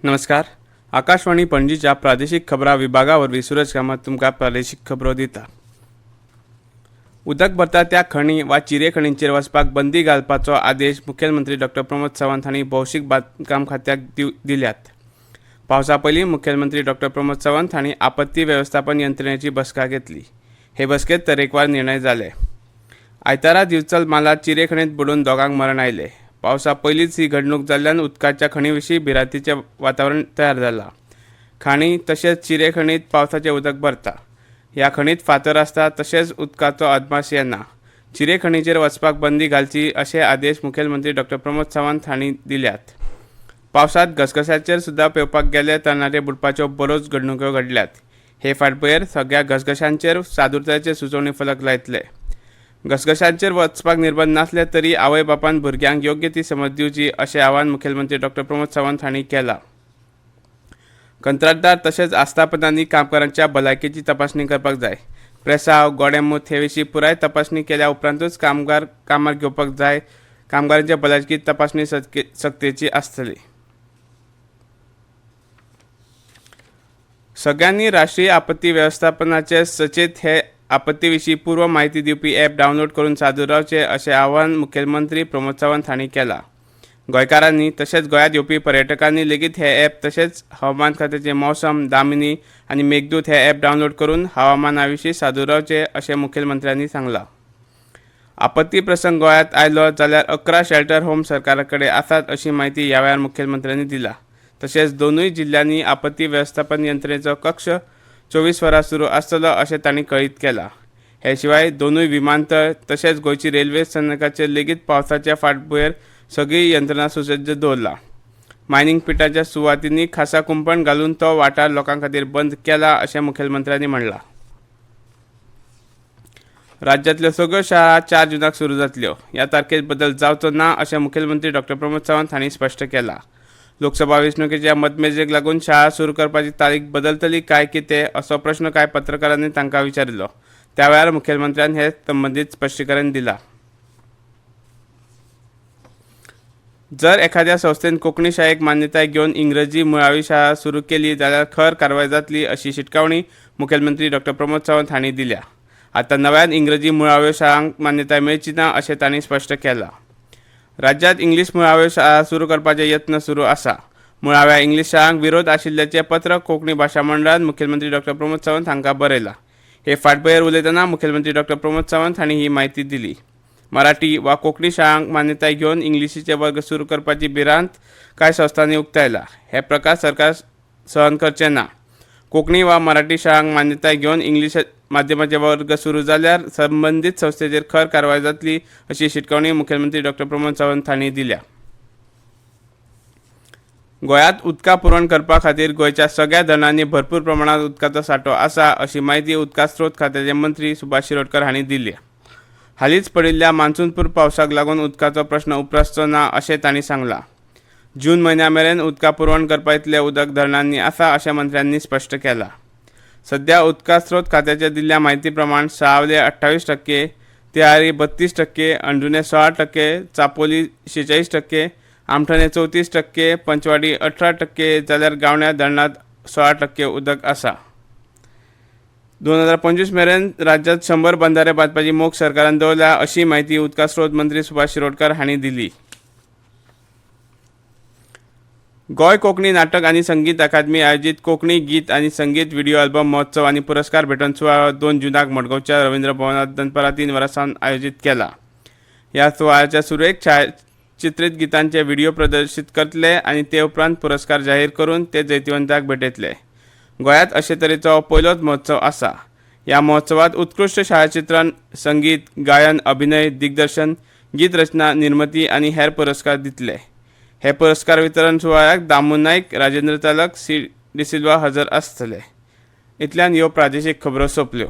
नमस्कार. आकाशवाणी पणजीच्या प्रादेशीक खबरां विभागावरवीं सूरज कामत तुमकां प्रादेशीक खबरो दिता. उदक भरता त्या खणी वा चिरे खणींचेर वचपाक बंदी घालपाचो आदेश मुखेलमंत्री डॉ. प्रमोद सावंत हांणी भौशीक बांदकाम खात्याक दिल्यात. पावसा पयलीं मुखेलमंत्री डॉ. प्रमोद सावंत हांणी आपत्ती वेवस्थापन यंत्रणेची बसका घेतली. हे बसकेंत तरेकवार निर्णय जाले. आयतारा दिवचल मालात चिरे खणींत बुडून दोगांक मरण आयलें. पावसा पयलींच ही घडणूक जाल्ल्यान उदकाच्या खणी विशीं भिरांतीचें वातावरण तयार जालां. खाणी तशेंच चिरे खणींत पावसाचें उदक भरता. ह्या खणींत फातर आसता तशेंच उदकाचो अदमास येना. चिरे खणीचेर वचपाक बंदी घालची अशे आदेश मुखेलमंत्री डॉ. प्रमोद सावंत हांणी दिल्यात. पावसांत घसघश्याचेर सुद्दां पेंवपाक गेले तरणाटे बुडपाच्यो बऱ्योच घडणुको घडल्यात. हे फाटभुंयेर सगळ्या घसघश्यांचेर सादुरतायेचे सुचोवणी फलक लायतले. घसघश्यांचेर वचपाक निर्बंध नासले तरी आवय बापान भुरग्यांक योग्य ती समज दिवची अशें आवाहन मुखेलमंत्री डॉ. प्रमोद सावंत हांणी केलां. कंत्राटदार तशेंच आस्थापनांनी कामगारांच्या भलायकेची तपासणी करपाक जाय. प्रेसाव गोडेमूत हे विशीं पुराय तपासणी केल्या उपरांतूच कामगार कामार घेवपाक जाय. कामगारांच्या भलायकी तपासणी सक्तीची आसतली. सगळ्यांनी राष्ट्रीय आपत्ती वेवस्थापनाचे सचेत हे आपत्ती विशीं पूर्व म्हायती दिवपी ॲप डावनलोड करून सादूर रावचे अशें आवाहन मुखेलमंत्री प्रमोद सावंत हांणी केलां. गोंयकारांनी तशेंच गोंयांत येवपी पर्यटकांनी लेगीत हे ॲप तशेंच हवामान खात्याचे मौसम दामिनी आनी मेघदूत हे ॲप डावनलोड करून हवामाना विशीं सादूर रावचे अशें मुखेलमंत्र्यांनी सांगलां. आपत्ती प्रसंग गोंयांत आयलो जाल्यार 11 शेल्टर होम सरकारा कडेन आसात अशी माहिती ह्या वेळार मुखेलमंत्र्यांनी दिला. तशेंच दोनूय जिल्ल्यांनी आपत्ती वेवस्थापन यंत्रणेचो कक्ष 24 वरां सुरू आसतलो अशें तांणी कळीत केलां. हे शिवाय दोनूय विमानतळ तशेंच गोंयची रेल्वे स्थानकाचेर लेगीत पावसाच्या फाटभुंयेर सगळी यंत्रणा सुसज्ज दवरला. मायनिंग पिटाच्या सुवातींनी खासा कुंपण घालून तो वाठार लोकां खातीर बंद केला अशें मुखेलमंत्र्यांनी म्हणलां. राज्यांतल्यो सगळ्यो शाळा 4 जूनाक सुरू जातल्यो. ह्या तारखेत बदल जावचो ना अशें मुखेलमंत्री डॉ. प्रमोद सावंत हांणी स्पश्ट केलां. लोकसभा वेंचणुकेच्या मतमेजेक लागून शाळा सुरू करपाची तारीख बदलतली काय कितें असो प्रश्न कांय पत्रकारांनी तांकां विचारिल्लो. त्या वेळार मुखेलमंत्र्यान हे संबंदीत स्पश्टीकरण दिलां. जर एखाद्या संस्थेन कोंकणी शाळेक मान्यताय घेवन इंग्रजी मुळावी शाळा सुरू केली जाल्यार खर कारवाय जातली अशी शिटकावणी मुखेलमंत्री डॉ. प्रमोद सावंत हांणी दिल्या. आतां नव्यान इंग्रजी मुळाव्यो शाळांक मान्यताय मेळची ना अशें तांणी स्पश्ट केलां. राज्यांत इंग्लीश मुळाव्यो शाळा सुरू करपाचे यत्न सुरू आसा. मुळाव्या इंग्लीश शाळांक विरोध आशिल्ल्याचें पत्र कोंकणी भाशा मंडळान मुखेलमंत्री डॉ. प्रमोद सावंत हांकां बरयलां. हे फाटभुंयेर उलयतना मुखेलमंत्री डॉ. प्रमोद सावंत हांणी ही म्हायती दिली. मराठी वा कोंकणी शाळांक मान्यताय घेवन इंग्लिशीचे वर्ग सुरू करपाची भिरांत कांय संस्थांनी उक्तायला. हे प्रकार सरकार सहन करचे ना. कोंकणी वा मराठी शाळांक मान्यताय घेवन इंग्लीश माध्यमाचे वर्ग सुरू जाल्यार संबंदीत संस्थेचेर खर कारवाय जातली अशी शिटकावणी मुखेलमंत्री डॉ. प्रमोद सावंत हांणी दिल्या. गोंयांत उदका पुरवण करपा खातीर गोंयच्या सगळ्या धरणांनी भरपूर प्रमाणात उदकाचो सांठो आसा अशी माहिती उदका स्रोत खात्याचे मंत्री सुभाष शिरोडकर हांणी दिली. हालींच पडिल्ल्या मान्सूनपूर्व पावसाक लागून उदकाचो प्रश्न उपरासचो ना अशें तांणी सांगलां. जून म्हयन्या मेरेन उदका पुरवण करपा इतलें उदक धरणांनी आसा अशें मंत्र्यांनी स्पश्ट केलां. सध्या उदका स्रोत खात्याचे दिल्ल्या म्हायती प्रमाण सावले 28%, तियारी 32%, अंजुने 16%, चापोली 46%, आमठणे 34%, पंचवाडी 18% जाल्यार गावण्या धरणांत 16% उदक आसा. 2025 मेरेन राज्यांत 100 बंधारे बांदपाची मोख सरकारान दवरल्या अशी माहिती उदका स्रोत मंत्री सुभाष शिरोडकर हांणी दिली. गोंय कोंकणी नाटक आनी संगीत अकादमी आयोजीत कोंकणी गीत आनी संगीत व्हिडिओ अल्बम महोत्सव आनी पुरस्कार भेटोवन सुवाळो 2 जूनाक मडगांवच्या रवींद्र भवनांत दनपारां 3 वरांसावन आयोजीत केला. ह्या सुवाळ्याच्या सुरवेक छायाचित्रीत गितांचे व्हिडिओ प्रदर्शीत करतले आनी ते उपरांत पुरस्कार जाहीर करून ते जैतिवंतांक भेटयतले. गोंयांत अशे तरेचो हो पयलोच महोत्सव आसा. ह्या महोत्सवांत उत्कृश्ट छायाचित्रण, संगीत, गायन, अभिनय, दिग्दर्शन, गीत रचना, निर्मिती आनी हेर पुरस्कार दितले. हे पुरस्कार वितरण सुवाळ्याक दामू नायक, राजेंद्र तालक, सी. डी. सिल्वा हजर आसतले. इतल्यान ह्यो प्रादेशीक खबरो सोंपल्यो.